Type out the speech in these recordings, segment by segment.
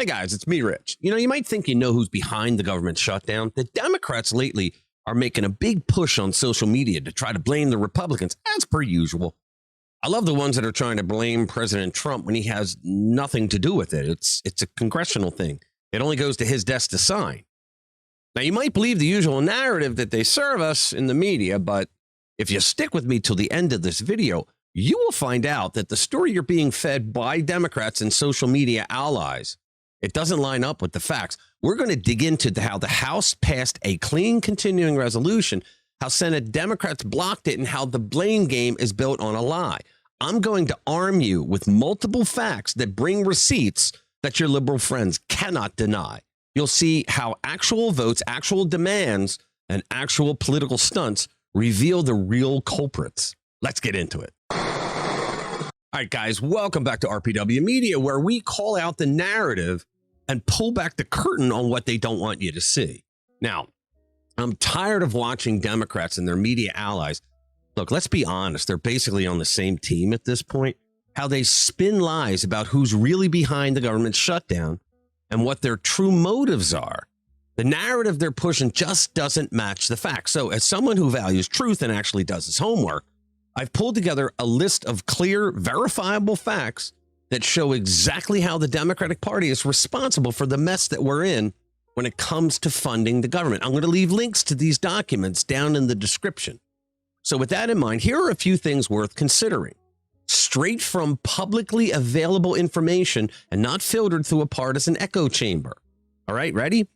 Hey guys, it's me, Rich. You might think you know who's behind the government shutdown. The Democrats lately are making a big push on social media to try to blame the Republicans, as per usual. I love the ones that are trying to blame President Trump when he has nothing to do with it. It's a congressional thing. It only goes to his desk to sign. Now, you might believe the usual narrative that they serve us in the media, but if you stick with me till the end of this video, you will find out that the story you're being fed by Democrats and social media allies, it doesn't line up with the facts. We're going to dig into how the House passed a clean continuing resolution, how Senate Democrats blocked it, and how the blame game is built on a lie. I'm going to arm you with multiple facts that bring receipts that your liberal friends cannot deny. You'll see how actual votes, actual demands, and actual political stunts reveal the real culprits. Let's get into it. All right, guys, welcome back to RPW Media, where we call out the narrative and pull back the curtain on what they don't want you to see. Now, I'm tired of watching Democrats and their media allies. Look, let's be honest. They're basically on the same team at this point. How they spin lies about who's really behind the government shutdown and what their true motives are. The narrative they're pushing just doesn't match the facts. So as someone who values truth and actually does his homework, I've pulled together a list of clear, verifiable facts that show exactly how the Democratic Party is responsible for the mess that we're in when it comes to funding the government. I'm going to leave links to these documents down in the description. So with that in mind, here are a few things worth considering. Straight from publicly available information and not filtered through a partisan echo chamber. All right, ready?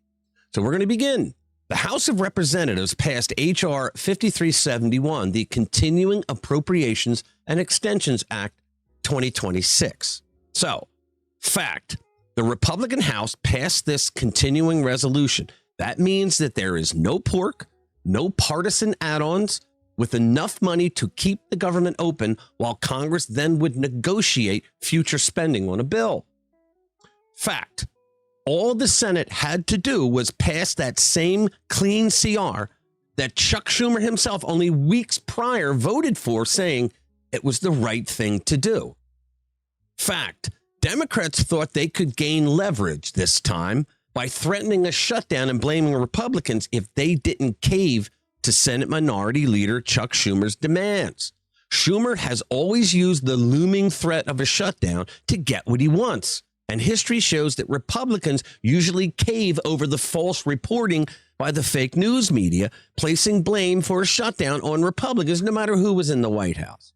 So we're going to begin. The House of Representatives passed H.R. 5371, the Continuing Appropriations and Extensions Act 2026. So, fact, the Republican House passed this continuing resolution. That means that there is no pork, no partisan add-ons, with enough money to keep the government open while Congress then would negotiate future spending on a bill. Fact, all the Senate had to do was pass that same clean CR that Chuck Schumer himself only weeks prior voted for, saying it was the right thing to do. Fact, Democrats thought they could gain leverage this time by threatening a shutdown and blaming Republicans if they didn't cave to Senate Minority Leader Chuck Schumer's demands. Schumer has always used the looming threat of a shutdown to get what he wants. And history shows that Republicans usually cave over the false reporting by the fake news media, placing blame for a shutdown on Republicans, no matter who was in the White House.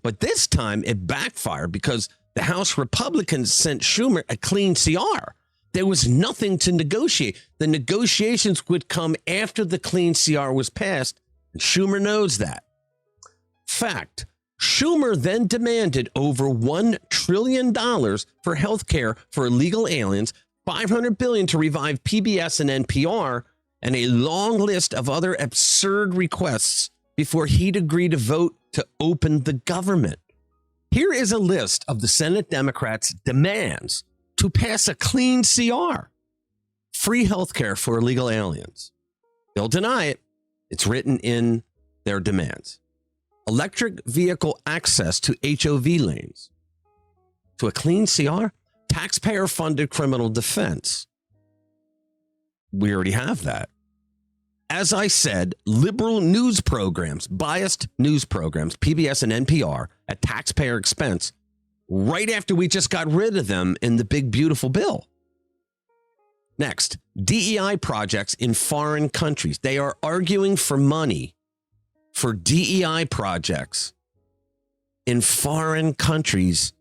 But this time it backfired because the House Republicans sent Schumer a clean CR. There was nothing to negotiate. The negotiations would come after the clean CR was passed, and Schumer knows that. Fact, Schumer then demanded over $1 trillion for health care for illegal aliens, $500 billion to revive PBS and NPR, and a long list of other absurd requests before he'd agree to vote to open the government. Here is a list of the Senate Democrats' demands to pass a clean CR. Free health care for illegal aliens. They'll deny it. It's written in their demands. Electric vehicle access to HOV lanes. To a clean CR? Taxpayer-funded criminal defense. We already have that. As I said, liberal news programs, biased news programs, PBS and NPR, at taxpayer expense, right after we just got rid of them in the big, beautiful bill. Next, DEI projects in foreign countries. They are arguing for money for DEI projects in foreign countries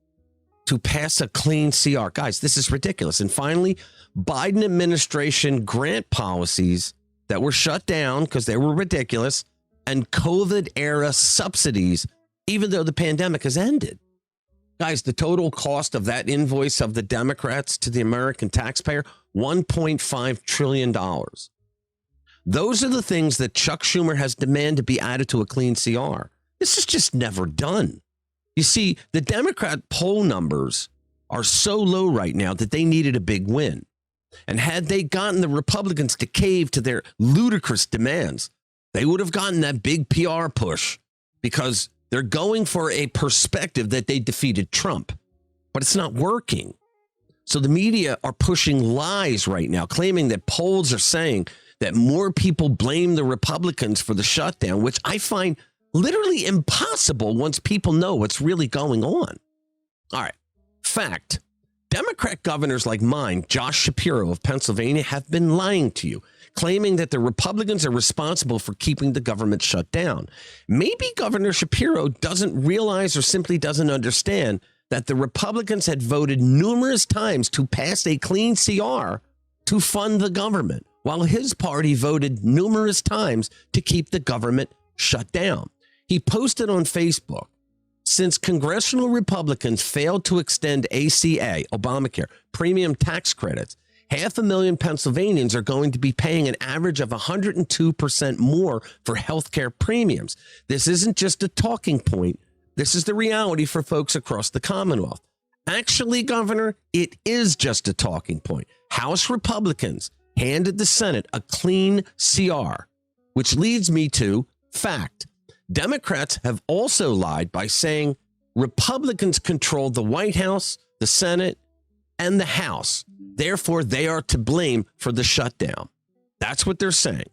to pass a clean CR. Guys, this is ridiculous. And finally, Biden administration grant policies that were shut down because they were ridiculous, and COVID-era subsidies, even though the pandemic has ended. Guys, the total cost of that invoice of the Democrats to the American taxpayer, $1.5 trillion. Those are the things that Chuck Schumer has demanded be added to a clean CR. This is just never done. You see, the Democrat poll numbers are so low right now that they needed a big win. And had they gotten the Republicans to cave to their ludicrous demands, they would have gotten that big PR push because they're going for a perspective that they defeated Trump. But it's not working. So the media are pushing lies right now, claiming that polls are saying that more people blame the Republicans for the shutdown, which I find literally impossible once people know what's really going on. All right. Fact. Democrat governors like mine, Josh Shapiro of Pennsylvania, have been lying to you, claiming that the Republicans are responsible for keeping the government shut down. Maybe Governor Shapiro doesn't realize or simply doesn't understand that the Republicans had voted numerous times to pass a clean CR to fund the government, while his party voted numerous times to keep the government shut down. He posted on Facebook, since congressional Republicans failed to extend ACA, Obamacare, premium tax credits, 500,000 Pennsylvanians are going to be paying an average of 102% more for health care premiums. This isn't just a talking point. This is the reality for folks across the Commonwealth. Actually, Governor, it is just a talking point. House Republicans handed the Senate a clean CR, which leads me to fact. Democrats have also lied by saying Republicans control the White House, the Senate, and the House. Therefore, they are to blame for the shutdown. That's what they're saying.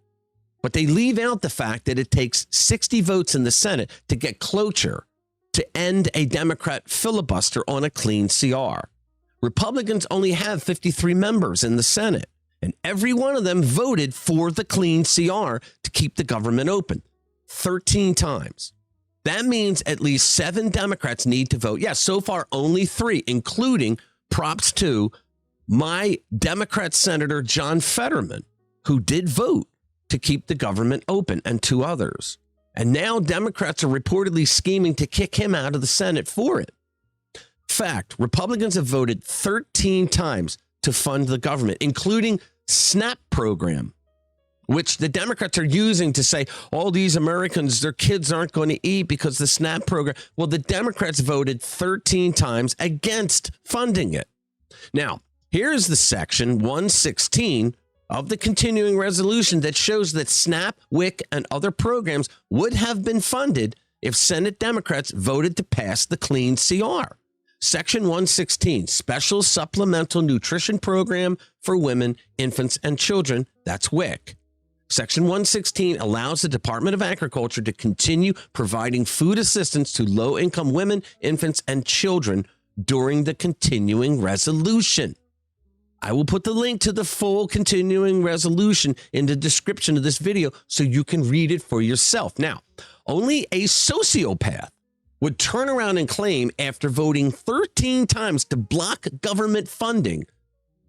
But they leave out the fact that it takes 60 votes in the Senate to get cloture to end a Democrat filibuster on a clean CR. Republicans only have 53 members in the Senate, and every one of them voted for the clean CR to keep the government open 13 times. That means at least 7 Democrats need to vote. Yes, so far only 3, including props to my Democrat Senator John Fetterman, who did vote to keep the government open, and 2 others. And now Democrats are reportedly scheming to kick him out of the Senate for it. Fact, Republicans have voted 13 times to fund the government, including SNAP program, which the Democrats are using to say, all these Americans, their kids aren't going to eat because the SNAP program. Well, the Democrats voted 13 times against funding it. Now, here's the section 116 of the continuing resolution that shows that SNAP, WIC, and other programs would have been funded if Senate Democrats voted to pass the clean CR. Section 116, Special Supplemental Nutrition Program for Women, Infants, and Children. That's WIC. Section 116 allows the Department of Agriculture to continue providing food assistance to low-income women, infants, and children during the continuing resolution. I will put the link to the full continuing resolution in the description of this video so you can read it for yourself. Now, only a sociopath would turn around and claim after voting 13 times to block government funding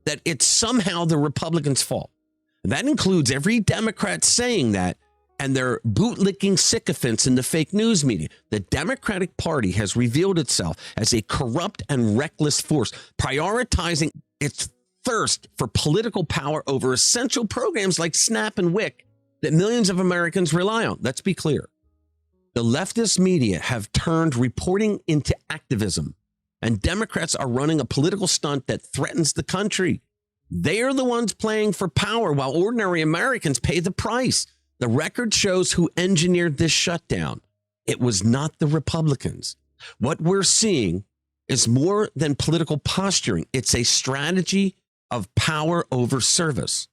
that it's somehow the Republicans' fault. That includes every Democrat saying that and their bootlicking sycophants in the fake news media. The Democratic Party has revealed itself as a corrupt and reckless force, prioritizing its thirst for political power over essential programs like SNAP and WIC that millions of Americans rely on. Let's be clear. The leftist media have turned reporting into activism, and Democrats are running a political stunt that threatens the country. They are the ones playing for power while ordinary Americans pay the price. The record shows who engineered this shutdown. It was not the Republicans. What we're seeing is more than political posturing. It's a strategy of power over service.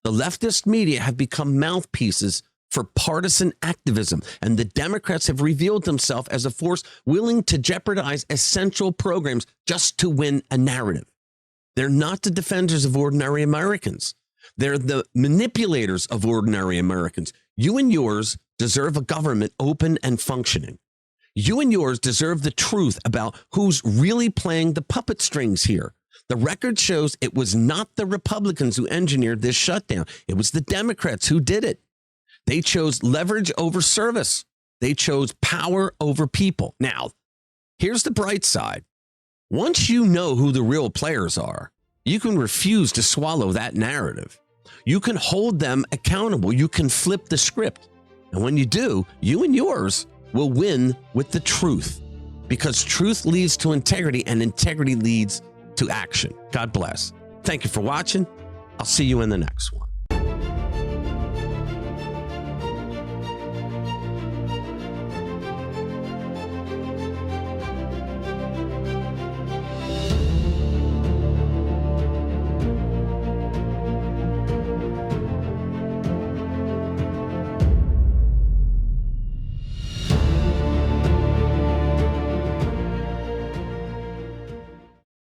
The leftist media have become mouthpieces for partisan activism, and the Democrats have revealed themselves as a force willing to jeopardize essential programs just to win a narrative. They're not the defenders of ordinary Americans. They're the manipulators of ordinary Americans. You and yours deserve a government open and functioning. You and yours deserve the truth about who's really playing the puppet strings here. The record shows it was not the Republicans who engineered this shutdown. It was the Democrats who did it. They chose leverage over service. They chose power over people. Now, here's the bright side. Once you know who the real players are, you can refuse to swallow that narrative. You can hold them accountable. You can flip the script. And when you do, you and yours will win with the truth, because truth leads to integrity and integrity leads to action. God bless. Thank you for watching. I'll see you in the next one.